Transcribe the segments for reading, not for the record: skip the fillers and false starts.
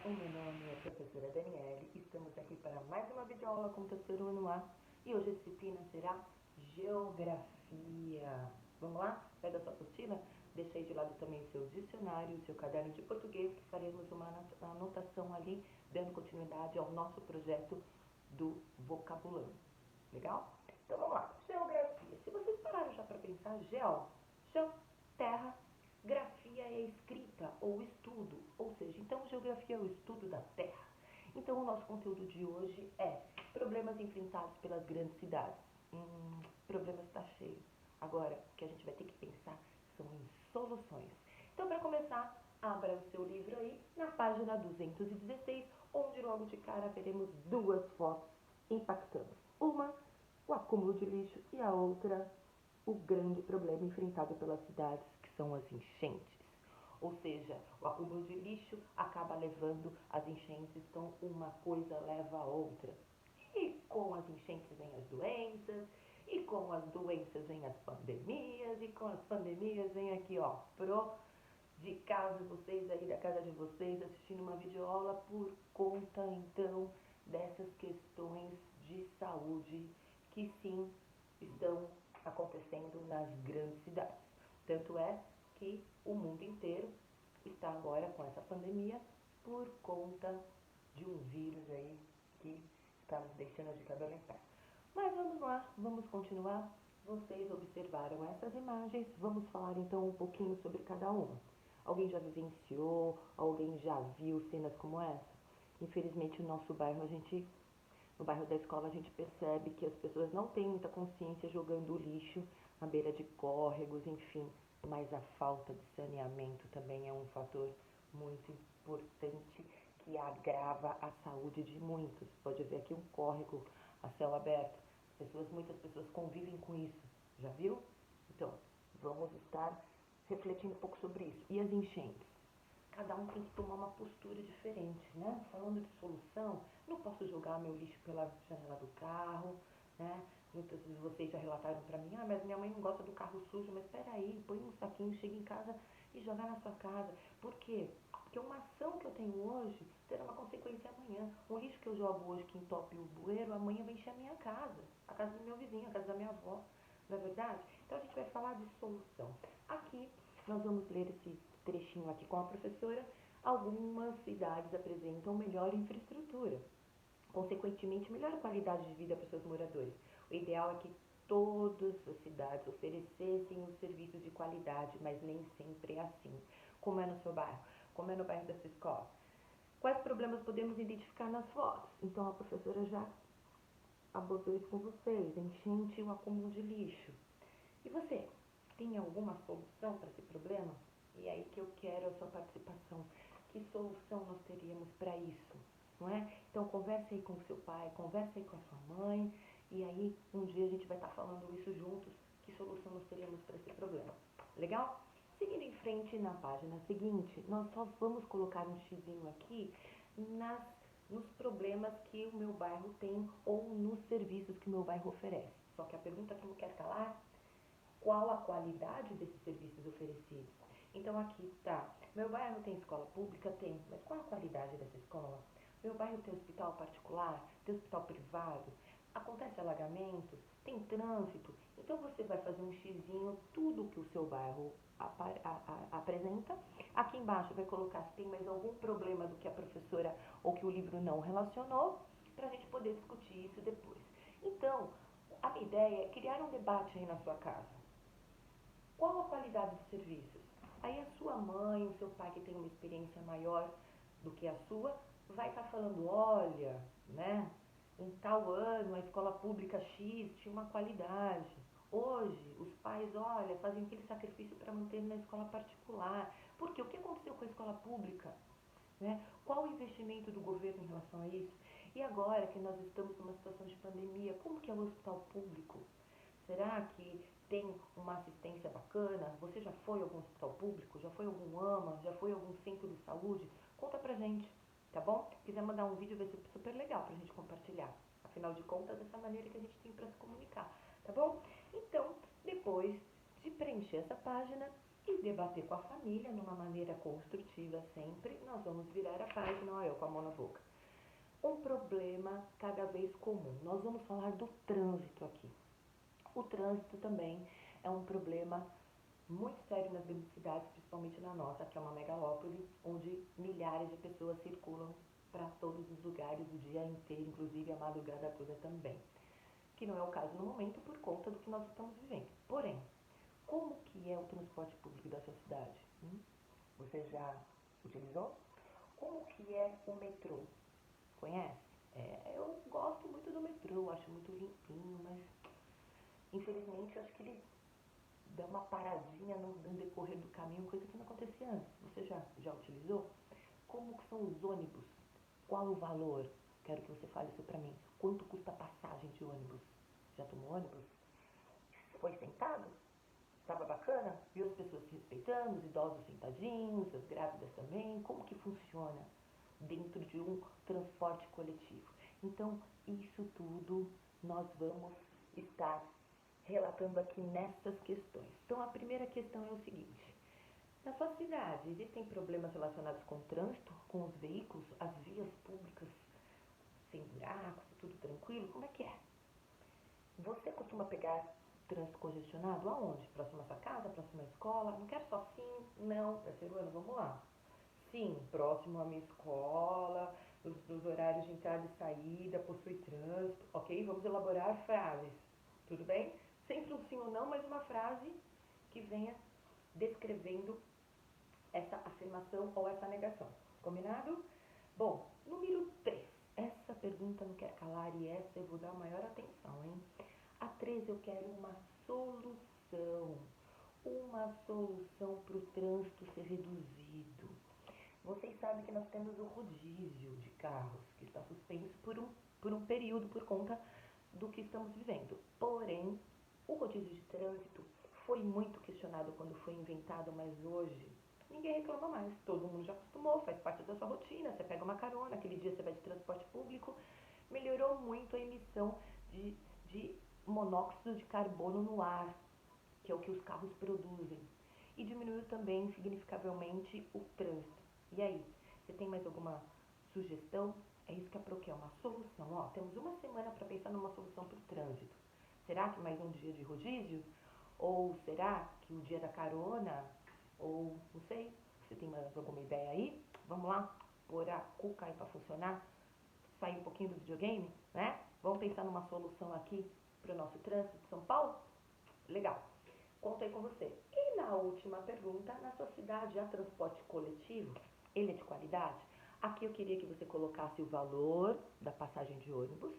O meu nome é professora Daniele, estamos aqui para mais uma videoaula com o terceiro ano A e hoje a disciplina será Geografia. Vamos lá? Pega a sua apostila, deixa aí de lado também o seu dicionário, o seu caderno de português, que faremos uma anotação ali, dando continuidade ao nosso projeto do vocabulando. Legal? Então vamos lá. Geografia. Se vocês pararam já para pensar, chão, terra, grafia é escrita ou estudo, ou seja, então geografia é o estudo da terra. Então o nosso conteúdo de hoje é problemas enfrentados pelas grandes cidades. Problemas está cheio. Agora, o que a gente vai ter que pensar são em soluções. Então, para começar, abra o seu livro aí na página 216, onde logo de cara veremos duas fotos impactantes. Uma, o acúmulo de lixo, e a outra, o grande problema enfrentado pelas cidades, que são as enchentes. Ou seja, o acúmulo de lixo acaba levando as enchentes, então uma coisa leva a outra. E com as enchentes vêm as doenças, e com as doenças vêm as pandemias, e com as pandemias vem aqui, ó, de casa, vocês aí da casa de vocês assistindo uma videoaula por conta, então, dessas questões de saúde que sim estão acontecendo nas grandes cidades. Tanto é que o mundo inteiro está agora com essa pandemia por conta de um vírus aí que está nos deixando de cabelo em pé. Mas vamos lá, vamos continuar. Vocês observaram essas imagens, vamos falar então um pouquinho sobre cada uma. Alguém já vivenciou, alguém já viu cenas como essa? Infelizmente, no nosso bairro, no bairro da escola, a gente percebe que as pessoas não têm muita consciência jogando lixo à beira de córregos, enfim. Mas a falta de saneamento também é um fator muito importante que agrava a saúde de muitos. Pode ver aqui um córrego a céu aberto. Muitas pessoas convivem com isso. Já viu? Então, vamos estar refletindo um pouco sobre isso. E as enchentes? Cada um tem que tomar uma postura diferente, né? Falando de solução, não posso jogar meu lixo pela janela do carro, né? Muitos de vocês já relataram para mim, mas minha mãe não gosta do carro sujo, mas espera aí, põe um saquinho, chega em casa e joga na sua casa. Por quê? Porque uma ação que eu tenho hoje terá uma consequência amanhã. Um lixo que eu jogo hoje que entope o bueiro, amanhã vai encher a minha casa, a casa do meu vizinho, a casa da minha avó. Não é verdade? Então a gente vai falar de solução. Aqui nós vamos ler esse trechinho aqui com a professora. Algumas cidades apresentam melhor infraestrutura, consequentemente, melhor qualidade de vida para os seus moradores. O ideal é que todas as cidades oferecessem os serviços de qualidade, mas nem sempre é assim. Como é no seu bairro? Como é no bairro da sua escola? Quais problemas podemos identificar nas fotos? Então, a professora já abordou isso com vocês, enchente e o acúmulo de lixo. E você, tem alguma solução para esse problema? E é aí que eu quero a sua participação. Que solução nós teríamos para isso? Não é? Então converse aí com o seu pai, converse aí com a sua mãe, e aí um dia a gente vai estar falando isso juntos, que solução nós teríamos para esse problema. Legal? Seguindo em frente na página seguinte, nós só vamos colocar um xizinho aqui nos problemas que o meu bairro tem ou nos serviços que o meu bairro oferece. Só que a pergunta que não quer calar, qual a qualidade desses serviços oferecidos? Então aqui tá, meu bairro tem escola pública? Tem, mas qual a qualidade dessa escola? Meu bairro tem hospital particular? Tem hospital privado? Acontece alagamentos? Tem trânsito? Então você vai fazer um xizinho, tudo que o seu bairro apresenta. Aqui embaixo vai colocar se tem mais algum problema do que a professora ou que o livro não relacionou, para a gente poder discutir isso depois. Então, a minha ideia é criar um debate aí na sua casa. Qual a qualidade dos serviços? Aí a sua mãe, o seu pai que tem uma experiência maior do que a sua, vai estar falando, olha, né? Em tal ano a escola pública X tinha uma qualidade. Hoje os pais, olha, fazem aquele sacrifício para manter na escola particular. Por quê? O que aconteceu com a escola pública? Né? Qual o investimento do governo em relação a isso? E agora que nós estamos numa situação de pandemia, como que é o hospital público? Será que tem uma assistência bacana? Você já foi a algum hospital público? Já foi a algum AMA? Já foi a algum centro de saúde? Conta pra gente, tá bom? Se quiser mandar um vídeo, vai ser super legal pra gente compartilhar. Afinal de contas, dessa maneira que a gente tem para se comunicar, tá bom? Então, depois de preencher essa página, e debater com a família numa maneira construtiva sempre. Nós vamos virar a página, ó, eu com a mão na boca. Um problema cada vez comum. Nós vamos falar do trânsito aqui. O trânsito também é um problema muito sério nas grandes cidades, principalmente na nossa, que é uma megalópole, onde milhares de pessoas circulam para todos os lugares o dia inteiro, inclusive a madrugada toda também. Que não é o caso no momento por conta do que nós estamos vivendo. Porém, como que é o transporte público da sua cidade? Você já utilizou? Como que é o metrô? Conhece? Eu gosto muito do metrô, acho muito limpinho, mas infelizmente acho que ele dá uma paradinha no decorrer do caminho, coisa que não acontecia antes. Você já utilizou? Como que são os ônibus? Qual o valor? Quero que você fale isso pra mim. Quanto custa a passagem de ônibus? Já tomou ônibus? Foi sentado? Estava bacana? Viu as pessoas se respeitando, os idosos sentadinhos, as grávidas também? Como que funciona dentro de um transporte coletivo? Então, isso tudo nós vamos estar relatando aqui nessas questões. Então, a primeira questão é o seguinte: na sua cidade, existem problemas relacionados com o trânsito, com os veículos, as vias públicas sem buracos, tudo tranquilo? Como é que é? Você costuma pegar trânsito congestionado aonde? Próximo à sua casa, próximo à escola? Não quero só sim, não. Terceiro ano, vamos lá. Sim, próximo à minha escola, os horários de entrada e saída, possui trânsito, ok? Vamos elaborar frases, tudo bem? Sempre um sim ou não, mas uma frase que venha descrevendo essa afirmação ou essa negação. Combinado? Bom, número 3. Essa pergunta não quer calar e essa eu vou dar maior atenção, hein? A 3 eu quero uma solução. Uma solução para o trânsito ser reduzido. Vocês sabem que nós temos o rodízio de carros, que está suspenso por um período por conta do que estamos vivendo. Porém, o rodízio de trânsito foi muito questionado quando foi inventado, mas hoje ninguém reclama mais. Todo mundo já acostumou, faz parte da sua rotina. Você pega uma carona, aquele dia você vai de transporte público. Melhorou muito a emissão de monóxido de carbono no ar, que é o que os carros produzem. E diminuiu também significavelmente o trânsito. E aí, você tem mais alguma sugestão? É isso que a Pro quer, uma solução. Ó, temos uma semana para pensar numa solução para o trânsito. Será que mais um dia de rodízio? Ou será que o dia da carona? Ou, não sei, você tem mais alguma ideia aí? Vamos lá, pôr a cuca aí para funcionar? Sair um pouquinho do videogame, né? Vamos pensar numa solução aqui para o nosso trânsito de São Paulo? Legal. Contei com você. E na última pergunta, na sua cidade há transporte coletivo? Ele é de qualidade? Aqui eu queria que você colocasse o valor da passagem de ônibus,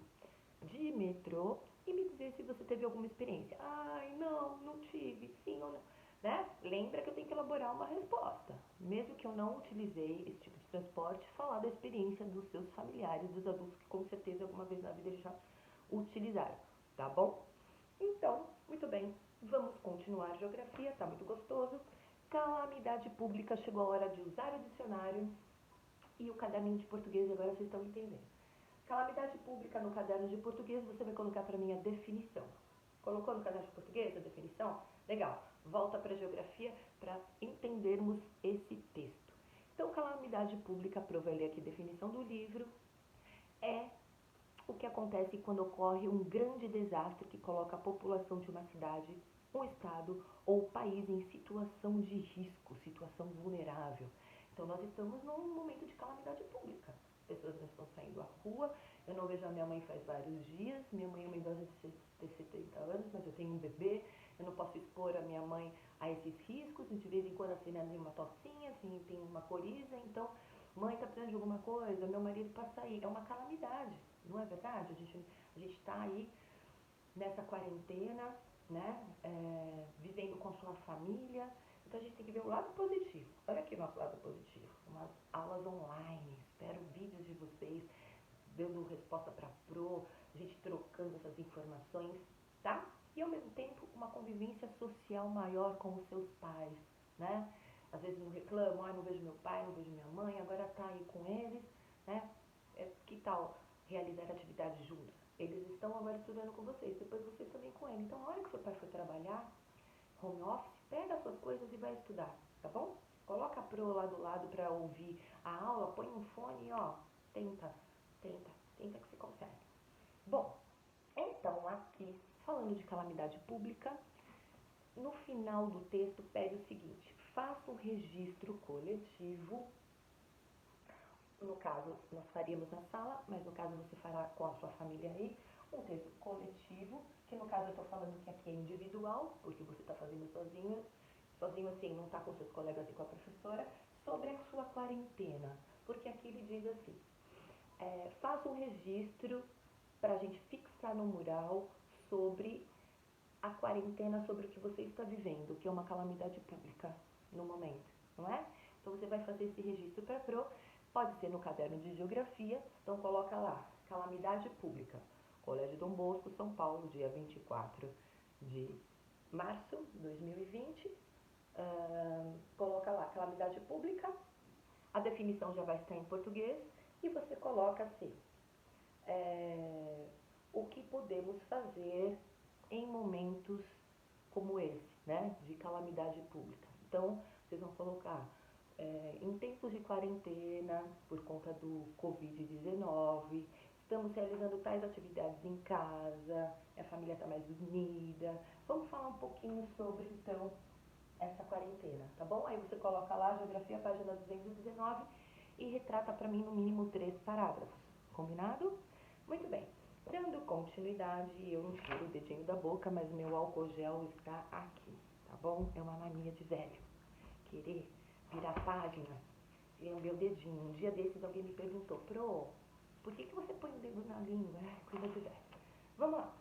de metrô e me dizer se você teve alguma experiência. Ai, não tive, sim ou não. Né? Lembra que eu tenho que elaborar uma resposta. Mesmo que eu não utilizei esse tipo de transporte, falar da experiência dos seus familiares, dos adultos que com certeza alguma vez na vida eles já utilizaram. Tá bom? Então, muito bem, vamos continuar a geografia, tá muito gostoso. Calamidade pública, chegou a hora de usar o dicionário e o caderninho de português, agora vocês estão entendendo. Calamidade pública no caderno de português, você vai colocar para mim a definição. Colocou no caderno de português a definição? Legal. Volta para a geografia para entendermos esse texto. Então, calamidade pública, prova ler aqui a definição do livro, é o que acontece quando ocorre um grande desastre que coloca a população de uma cidade, um estado ou país em situação de risco, situação vulnerável. Então nós estamos num momento de calamidade pública. As pessoas não estão saindo à rua. Eu não vejo a minha mãe faz vários dias. Minha mãe é uma idosa de 70 anos, mas eu tenho um bebê. Eu não posso expor a minha mãe a esses riscos. De vez em quando a Serena tem uma tocinha, assim, tem uma coriza. Então, mãe está precisando de alguma coisa, meu marido para sair. É uma calamidade, não é verdade? A gente está aí nessa quarentena, né? Vivendo com sua família. Então a gente tem que ver o lado positivo. Olha aqui o nosso lado positivo. Umas aulas online. Espero vídeos de vocês dando resposta para Pro, a gente trocando essas informações, tá? E ao mesmo tempo uma convivência social maior com os seus pais, né? Às vezes não reclamam, não vejo meu pai, não vejo minha mãe, agora tá aí com eles, né? Que tal realizar atividades juntos? Eles estão agora estudando com vocês, depois vocês também com ele. Então, na hora que seu pai for trabalhar, home office, Pega as suas coisas e vai estudar, tá bom? Coloca a Pro lá do lado para ouvir a aula, põe um fone e ó, tenta, tenta, tenta que você consegue. Bom, então aqui, falando de calamidade pública, no final do texto pede o seguinte: faça um registro coletivo. No caso, nós faríamos na sala, mas no caso você fará com a sua família aí, um texto coletivo, que no caso eu estou falando que aqui é individual, porque você está fazendo sozinho assim, não está com seus colegas e com a professora, sobre a sua quarentena. Porque aqui ele diz assim, faça um registro para a gente fixar no mural sobre a quarentena, sobre o que você está vivendo, que é uma calamidade pública no momento, não é? Então você vai fazer esse registro para a Pro, pode ser no caderno de geografia, então coloca lá, calamidade pública, Colégio Dom Bosco, São Paulo, dia 24 de março de 2020, coloca lá, calamidade pública, a definição já vai estar em português, e você coloca assim, o que podemos fazer em momentos como esse, né, de calamidade pública. Então, vocês vão colocar em tempos de quarentena por conta do Covid-19, estamos realizando tais atividades em casa, a família está mais unida. Vamos falar um pouquinho sobre, então, essa quarentena, tá bom? Aí você coloca lá, Geografia, página 219, e retrata para mim no mínimo 3 parágrafos. Combinado? Muito bem. Dando continuidade, eu não tiro o dedinho da boca, mas meu álcool gel está aqui, tá bom? É uma mania de velho. Querer virar a página e lamber o dedinho. Um dia desses alguém me perguntou, Pro, por que você põe o dedo na língua? Coisa de velho. Vamos lá.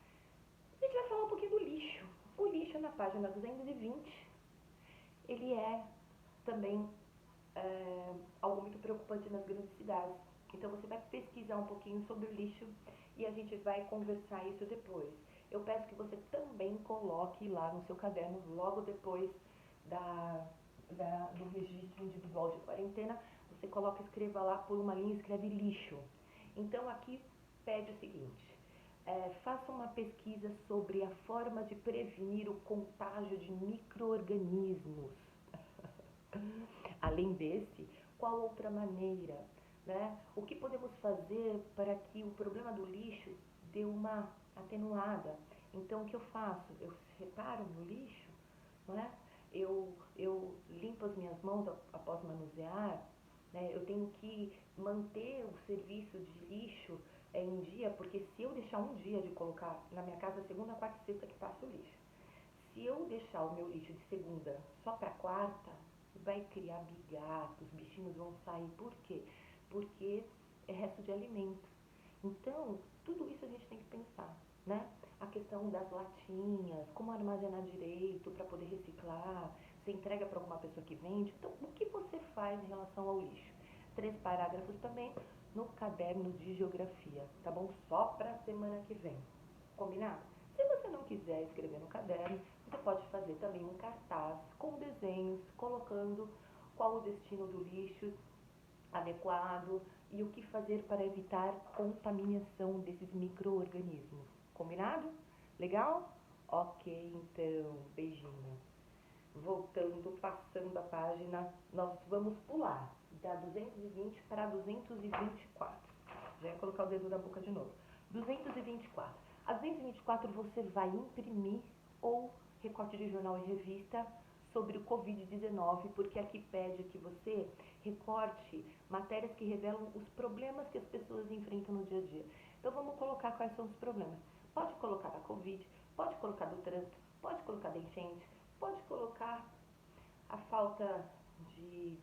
A gente vai falar um pouquinho do lixo. O lixo na página 220, ele é também algo muito preocupante nas grandes cidades. Então você vai pesquisar um pouquinho sobre o lixo e a gente vai conversar isso depois. Eu peço que você também coloque lá no seu caderno, logo depois do registro individual de quarentena, você coloca, escreva lá por uma linha, escreve lixo. Então aqui pede o seguinte, faça uma pesquisa sobre a forma de prevenir o contágio de micro-organismos. Além desse, qual outra maneira, né? O que podemos fazer para que o problema do lixo dê uma atenuada? Então, o que eu faço? Eu separo no lixo, não é? Eu limpo as minhas mãos após manusear, né? Eu tenho que manter o serviço de lixo em dia, porque se eu deixar um dia de colocar na minha casa, segunda, quarta e sexta que passa o lixo. Se eu deixar o meu lixo de segunda só para quarta, vai criar bigato, os bichinhos vão sair. Por quê? Porque é resto de alimento. Então, tudo isso a gente tem que pensar, né? A questão das latinhas, como armazenar direito para poder reciclar, você entrega para alguma pessoa que vende. Então, o que você faz em relação ao lixo? 3 parágrafos também no caderno de geografia, tá bom? Só para a semana que vem. Combinado? Se você não quiser escrever no caderno, você pode fazer também um cartaz com desenhos, colocando qual o destino do lixo adequado e o que fazer para evitar contaminação desses micro-organismos. Combinado? Legal? Ok, então, beijinho. Voltando, passando a página, nós vamos pular da 220 para 224. Já ia colocar o dedo na boca de novo. 224. A 224 você vai imprimir ou recorte de jornal e revista sobre o Covid-19, porque aqui pede que você recorte matérias que revelam os problemas que as pessoas enfrentam no dia a dia. Então vamos colocar quais são os problemas. Pode colocar da Covid, pode colocar do trânsito, pode colocar da enchente, pode colocar a falta de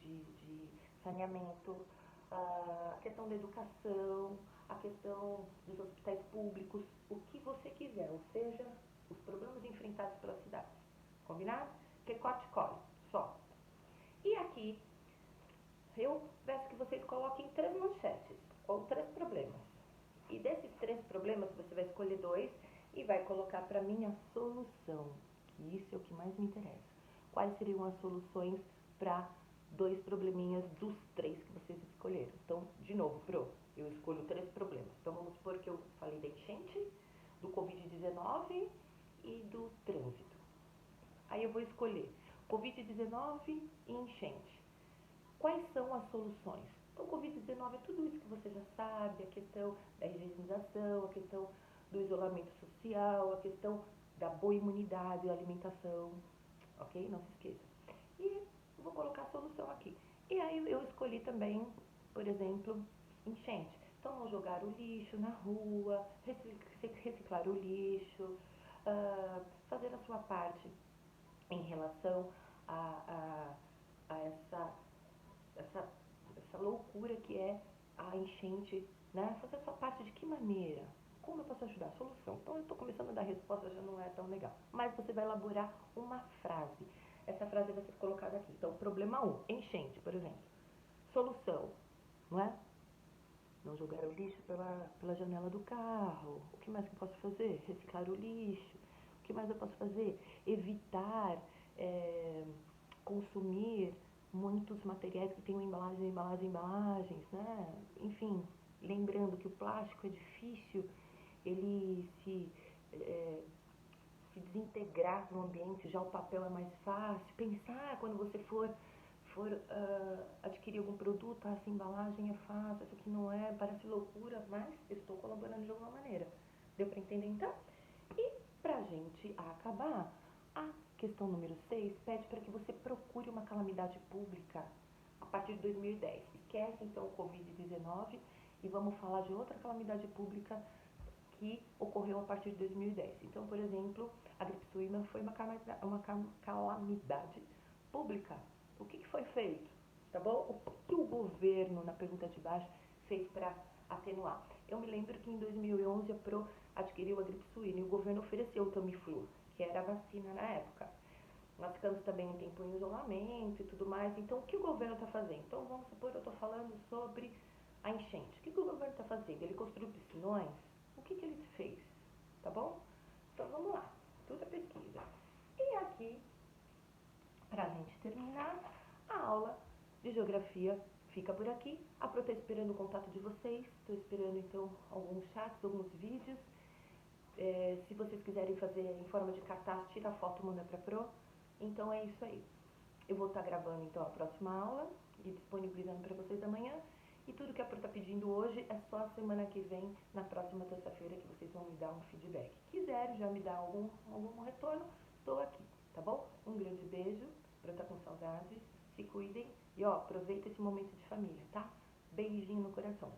saneamento, a questão da educação, a questão dos hospitais públicos, o que você quiser, ou seja, os problemas enfrentados pelas cidades. Combinado? Recorte e cole, só. E aqui, eu peço que vocês coloquem 3 manchetes, ou 3 problemas. E desses 3 problemas, você vai escolher 2 e vai colocar para mim a solução, que isso é o que mais me interessa. Quais seriam as soluções para 2 probleminhas dos 3 que vocês escolheram? Então, de novo, Pro, eu escolho 3 problemas. Então, vamos supor que eu falei da enchente, do Covid-19 e do trânsito. Aí eu vou escolher Covid-19 e enchente. Quais são as soluções? Então, Covid-19 é tudo isso que você já sabe, a questão da higienização, a questão do isolamento social, a questão da boa imunidade e alimentação, ok? Não se esqueça. E vou colocar a solução aqui. E aí eu escolhi também, por exemplo, enchente. Então, não jogar o lixo na rua, reciclar o lixo, fazer a sua parte em relação a essa loucura que é a enchente, né? Fazer a sua parte de que maneira? Como eu posso ajudar? A solução. Então, eu estou começando a dar resposta, já não é tão legal. Mas você vai elaborar uma frase. Essa frase vai ser colocada aqui. Então, problema 1, enchente, por exemplo. Solução, não é? Não jogar o lixo pela janela do carro. O que mais que eu posso fazer? Reciclar o lixo. O que mais eu posso fazer? Evitar consumir muitos materiais que tenham embalagens, né? Enfim, lembrando que o plástico é difícil, ele se desintegrar no ambiente, já o papel é mais fácil. Pensar quando você for adquirir algum produto, essa embalagem é fácil, essa aqui não é, parece loucura, mas estou colaborando de alguma maneira. Deu para entender então? E pra gente acabar, a questão número 6 pede para que você procure uma calamidade pública a partir de 2010. Esquece então o Covid-19 e vamos falar de outra calamidade pública que ocorreu a partir de 2010. Então, por exemplo, a gripe suína foi uma calamidade pública. O que foi feito? Tá bom? O que o governo, na pergunta de baixo, fez para atenuar? Eu me lembro que em 2011 a Pro adquiriu a gripe suína e o governo ofereceu o Tamiflu, que era a vacina na época. Nós ficamos também um tempo em isolamento e tudo mais. Então, o que o governo está fazendo? Então, vamos supor, eu estou falando sobre a enchente. O que o governo está fazendo? Ele construiu piscinões? O que ele fez? Tá bom? Então, vamos lá. Tudo é pesquisa. E aqui, para a gente terminar, a aula de geografia fica por aqui. A Pro está esperando o contato de vocês. Estou esperando, então, alguns chats, alguns vídeos. Se vocês quiserem fazer em forma de cartaz, tira a foto e manda para a Pro. Então é isso aí. Eu vou estar gravando então a próxima aula e disponibilizando para vocês amanhã. E tudo que a Pro está pedindo hoje é só a semana que vem, na próxima terça-feira, que vocês vão me dar um feedback. Quiserem já me dar algum retorno, estou aqui, tá bom? Um grande beijo, Pro tá com saudades, se cuidem e ó, aproveita esse momento de família, tá? Beijinho no coração.